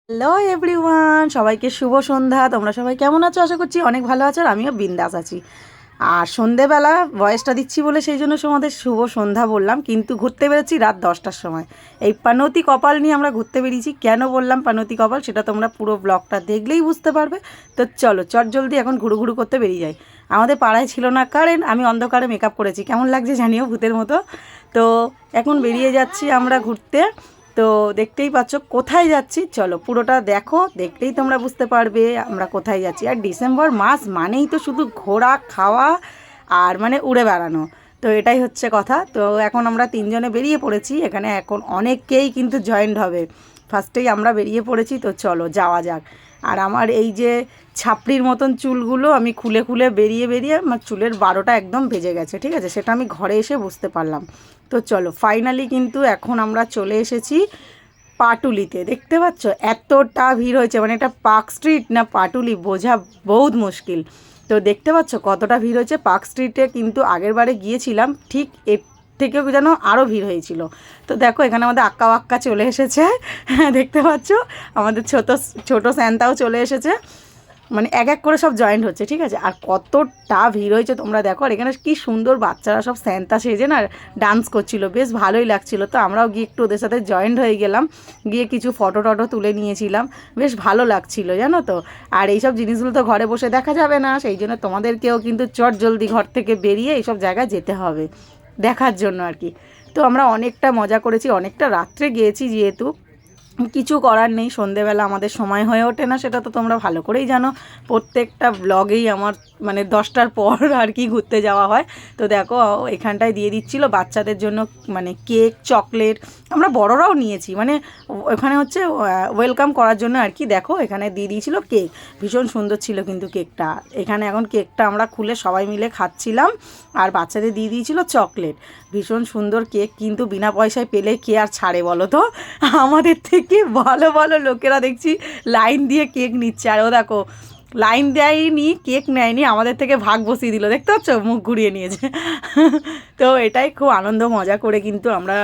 Hello everyone, সবাইকে শুভ সন্ধ্যা। তোমরা সবাই কেমন আছো? আশা করছি অনেক ভালো আছো, আর আমিও বিন্দাস আছি। আর সন্ধেবেলা ভয়েসটা দিচ্ছি বলে সেই জন্য তোমাদের শুভ সন্ধ্যা বললাম, কিন্তু ঘুরতে বেরোচ্ছি রাত 10টার সময়। এই পানৌতি কপাল নিয়ে আমরা ঘুরতে বেরিয়েছি। কেন বললাম পানৌতি কপাল, সেটা তোমরা পুরো ব্লগটা দেখলেই বুঝতে পারবে। তো চলো চট জলদি এখন ঘুরু ঘুরু করতে বেরিয়ে যাই। আমাদের পাড়ায় ছিল না কারেন্ট, আমি অন্ধকারে মেকআপ করেছি, কেমন লাগছে জানিও, ভূতের মতো। তো এখন বেরিয়ে যাচ্ছি আমরা ঘুরতে। তো দেখতেই পাচ্ছ কোথায় যাচ্ছি, চলো পুরোটা দেখো, দেখলেই তোমরা বুঝতে পারবে আমরা কোথায় যাচ্ছি। আর ডিসেম্বর মাস মানেই তো শুধু ঘোরা খাওয়া আর মানে উড়ে বেড়ানো, তো এটাই হচ্ছে কথা। তো এখন আমরা তিনজনে বেরিয়ে পড়েছি, এখানে এখন অনেককেই কিন্তু জয়েন্ট হবে। ফার্স্টেই আমরা বেরিয়ে পড়েছি, তো চলো যাওয়া যাক। আর আমার এই যে ছাপড়ির মতন চুলগুলো আমি খুলে খুলে বেরিয়ে বেরিয়ে আমার চুলের 12টা একদম বেজে গেছে, ঠিক আছে, সেটা আমি ঘরে এসে বুঝতে পারলাম। তো চলো ফাইনালি কিন্তু এখন আমরা চলে এসেছি পাটুলিতে। দেখতে পাচ্ছ এতটা ভিড় হয়েছে, মানে এটা পার্ক স্ট্রিট না পাটুলি বোঝা বহুত মুশকিল। তো দেখতে পাচ্ছ কতটা ভিড় হয়েছে পার্ক স্ট্রিটে, কিন্তু আগের বারে গিয়েছিলাম ঠিক এর থেকেও যেন আরও ভিড় হয়েছিল। তো দেখো এখানে আমাদের আক্কা বাক্কা চলে এসেছে, দেখতে পাচ্ছ আমাদের ছোট ছোট স্যান্তাও চলে এসেছে, মানে এক এক করে সব জয়েন্ট হচ্ছে, ঠিক আছে। আর কতটা ভিড় হয়েছে তোমরা দেখো। আর এখানে কি সুন্দর বাচ্চারা সব স্যান্তা সেজে না ডান্স করছিল, বেশ ভালোই লাগছিল। তো আমরাও গিয়ে একটু ওদের সাথে জয়েন্ট হয়ে গেলাম, গিয়ে কিছু ফটো টটো তুলে নিয়েছিলাম, বেশ ভালো লাগছিল জানো তো। আর এইসব জিনিসগুলো তো ঘরে বসে দেখা যাবে না, সেই জন্য তোমাদেরকেও কিন্তু চট জলদি ঘর থেকে বেরিয়ে এইসব জায়গায় যেতে হবে দেখার জন্য আর কি। তো আমরা অনেকটা মজা করেছি, অনেকটা রাত্রে গিয়েছি যেহেতু, কিছু করার নেই, সন্ধেবেলা আমাদের সময় হয়ে ওঠে না, সেটা তো তোমরা ভালো করেই জানো। প্রত্যেকটা ব্লগেই আমার মানে 10টার পর আর কি ঘুরতে যাওয়া হয়। তো দেখো এখানটায় দিয়ে দিচ্ছিলো বাচ্চাদের জন্য মানে কেক চকলেট, আমরা বড়রাও নিয়েছি, মানে ওখানে হচ্ছে ওয়েলকাম করার জন্য আর কি। দেখো এখানে দিয়ে দিয়েছিলো কেক, ভীষণ সুন্দর ছিল কিন্তু কেকটা। এখানে এখন কেকটা আমরা খুলে সবাই মিলে খাচ্ছিলাম, আর বাচ্চাদের দিয়ে দিয়েছিলো চকলেট। ভীষণ সুন্দর কেক, কিন্তু বিনা পয়সায় পেলে কে আর ছাড়ে বলো তো। আমাদের থেকে ভালো ভালো লোকেরা দেখছি লাইন দিয়ে কেক নিচ্ছে, আর ও দেখো লাইন দেয়নি, কেক নেয়নি, আমাদের থেকে ভাগ বসিয়ে দিল, দেখতে পাচ্ছ মুখ ঘুরিয়ে নিয়েছে। তো এটাই খুব আনন্দ মজা করে কিন্তু আমরা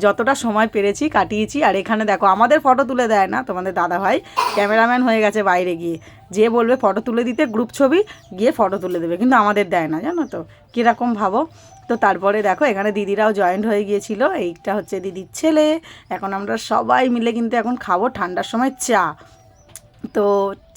যতটা সময় পেরেছি কাটিয়েছি। আর এখানে দেখো আমাদের ফটো তুলে দেয় না, তোমাদের দাদাভাই ক্যামেরাম্যান হয়ে গেছে বাইরে গিয়ে, যে বলবে ফটো তুলে দিতে গ্রুপ ছবি গিয়ে ফটো তুলে দেবে, কিন্তু আমাদের দেয় না, জানো তো কীরকম ভাবো। তো তারপরে দেখো এখানে দিদিরাও জয়েন্ট হয়ে গিয়েছিল, এইটা হচ্ছে দিদির ছেলে। এখন আমরা সবাই মিলে কিন্তু এখন খাবো ঠান্ডার সময় চা। তো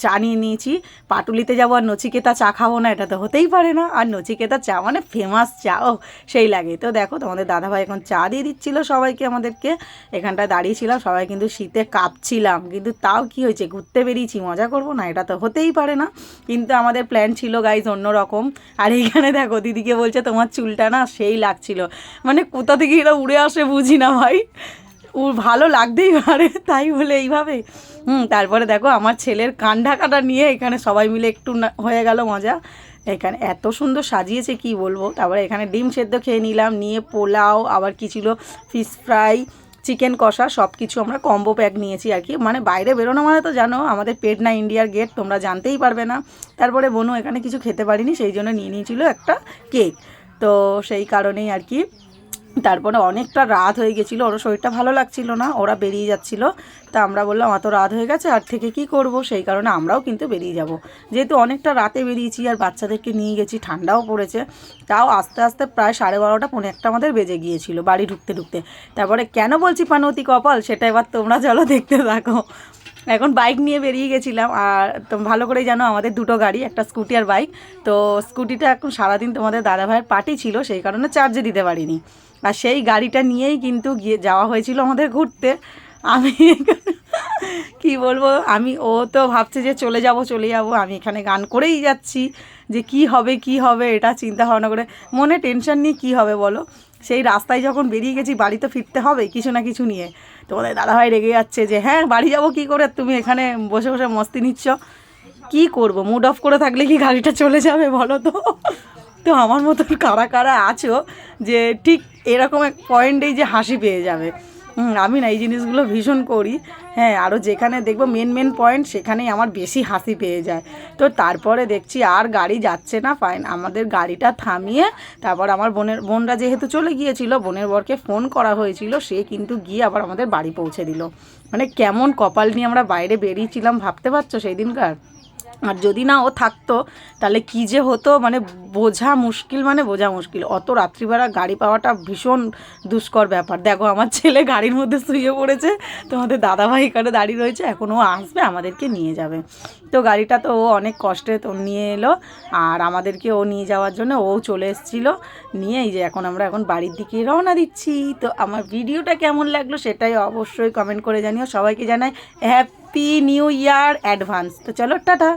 চা নিয়ে নিয়েছি, পাটুলিতে যাবো আর নচিকেতা চা খাবো না, এটা তো হতেই পারে না। আর নচিকেতা চা মানে ফেমাস চা, ও সেই লাগে। তো দেখো তোমাদের দাদাভাই এখন চা দিয়ে দিচ্ছিলো সবাইকে, আমাদেরকে এখানটায় দাঁড়িয়েছিলাম সবাই, কিন্তু শীতে কাঁপছিলাম, কিন্তু তাও কি হয়েছে, ঘুরতে বেরিয়েছি, মজা করবো না, এটা তো হতেই পারে না। কিন্তু আমাদের প্ল্যান ছিল গাইজ অন্যরকম। আর এইখানে দেখো দিদিকে বলছে তোমার চুলটা না সেই লাগছিল, মানে কোথা থেকে এটা উড়ে আসে বুঝি না ভাই, ভালো লাগতেই পারে তাই বলে এইভাবে। তারপরে দেখো আমার ছেলের কান ঢাকাটা নিয়ে এখানে সবাই মিলে একটু হয়ে গেল মজা। এখানে এত সুন্দর সাজিয়েছে কি বলবো। তারপরে এখানে ডিম সেদ্ধ খেয়ে নিলাম, নিয়ে পোলাও, আবার কি ছিল ফিশ ফ্রাই, চিকেন কষা, সব কিছু আমরা কম্বো প্যাক নিয়েছি আর কি। মানে বাইরে বেরোনো মানে তো জানো আমাদের পেট না ইন্ডিয়ার গেট, তোমরা জানতেই পারবে না। তারপরে বনু এখানে কিছু খেতে পারিনি, সেই জন্য নিয়ে নিয়েছিল একটা কেক, তো সেই কারণেই আর কি। তারপরে অনেকটা রাত হয়ে গেছিলো, ওর শরীরটা ভালো লাগছিল না, ওরা বেরিয়ে যাচ্ছিলো। তা আমরা বললাম এত রাত হয়ে গেছে আর থেকে কি করব, সেই কারণে আমরাও কিন্তু বেরিয়ে যাব। যেহেতু অনেকটা রাতে বেরিয়েছি আর বাচ্চাদেরকে নিয়ে গেছি, ঠান্ডাও পড়েছে, তাও আস্তে আস্তে প্রায় 12:30 পৌনে একটা আমাদের বেজে গিয়েছিল বাড়ি ঢুকতে ঢুকতে। তারপরে কেন বলছি পানৌতি কপাল, সেটা এবার তোমরা চলো দেখতে থাকো। এখন বাইক নিয়ে বেরিয়ে গেছিলাম, আর ভালো করেই জানো আমাদের দুটো গাড়ি, একটা স্কুটি আর বাইক। তো স্কুটিটা এখন সারাদিন তোমাদের দাদাভাইয়ের পার্টি ছিল, সেই কারণে চার্জে দিতে পারিনি, আর সেই গাড়িটা নিয়েই কিন্তু গিয়ে যাওয়া হয়েছিল আমাদের ঘুরতে। আমি কি বলবো, ও তো ভাবছে যে চলে যাব, আমি এখানে গান করেই যাচ্ছি, যে কি হবে কি হবে এটা চিন্তা ভাবনা করে, মনে টেনশন নিয়ে কী হবে বলো। সেই রাস্তায় যখন বেরিয়ে গেছি, বাড়ি তো ফিরতে হবে কিছু না কিছু নিয়ে। তোমাদের দাদাভাই রেগে যাচ্ছে যে হ্যাঁ বাড়ি যাবো কী করে, তুমি এখানে বসে বসে মস্তি নিচ্ছ। কী করব, মুড অফ করে থাকলে কি গাড়িটা চলে যাবে বলো তো। তো আমার মতন কারা কারা আছো যে ঠিক এরকম এক পয়েন্টেই যে হাসি পেয়ে যাবে। আমি না এই জিনিসগুলো ভীষণ করি। হ্যাঁ, আরও যেখানে দেখবো মেন পয়েন্ট সেখানেই আমার বেশি হাসি পেয়ে যায়। তো তারপরে দেখছি আর গাড়ি যাচ্ছে না, ফাইন আমাদের গাড়িটা থামিয়ে তারপর আমার বোনরা যেহেতু চলে গিয়েছিল, বোনের বরকে ফোন করা হয়েছিল, সে কিন্তু গিয়ে আবার আমাদের বাড়ি পৌঁছে দিল। মানে কেমন কপাল নিয়ে আমরা বাইরে বেরিয়েছিলাম ভাবতে পারছো সেই দিনকার। আর যদি না ও থাকতো তাহলে কী যে হতো মানে বোঝা মুশকিল, মানে বোঝা মুশকিল। অত রাত্রিবেলা গাড়ি পাওয়াটা ভীষণ দুষ্কর ব্যাপার। দেখো আমার ছেলে গাড়ির মধ্যে শুয়ে পড়েছে, তোমাদের দাদাভাই এখানে দাঁড়িয়ে রয়েছে, এখন ও আসবে আমাদেরকে নিয়ে যাবে। তো গাড়িটা তো ও অনেক কষ্টে তো নিয়ে এলো, আর আমাদেরকে ও নিয়ে যাওয়ার জন্য ও চলে এসেছিলো নিয়ে। এই যে এখন আমরা বাড়ির দিকে রওনা দিচ্ছি। তো আমার ভিডিওটা কেমন লাগলো সেটাই অবশ্যই কমেন্ট করে জানিও। সবাইকে জানাই হ্যাপি নিউ ইয়ার অ্যাডভান্স। তো চলো টাটা।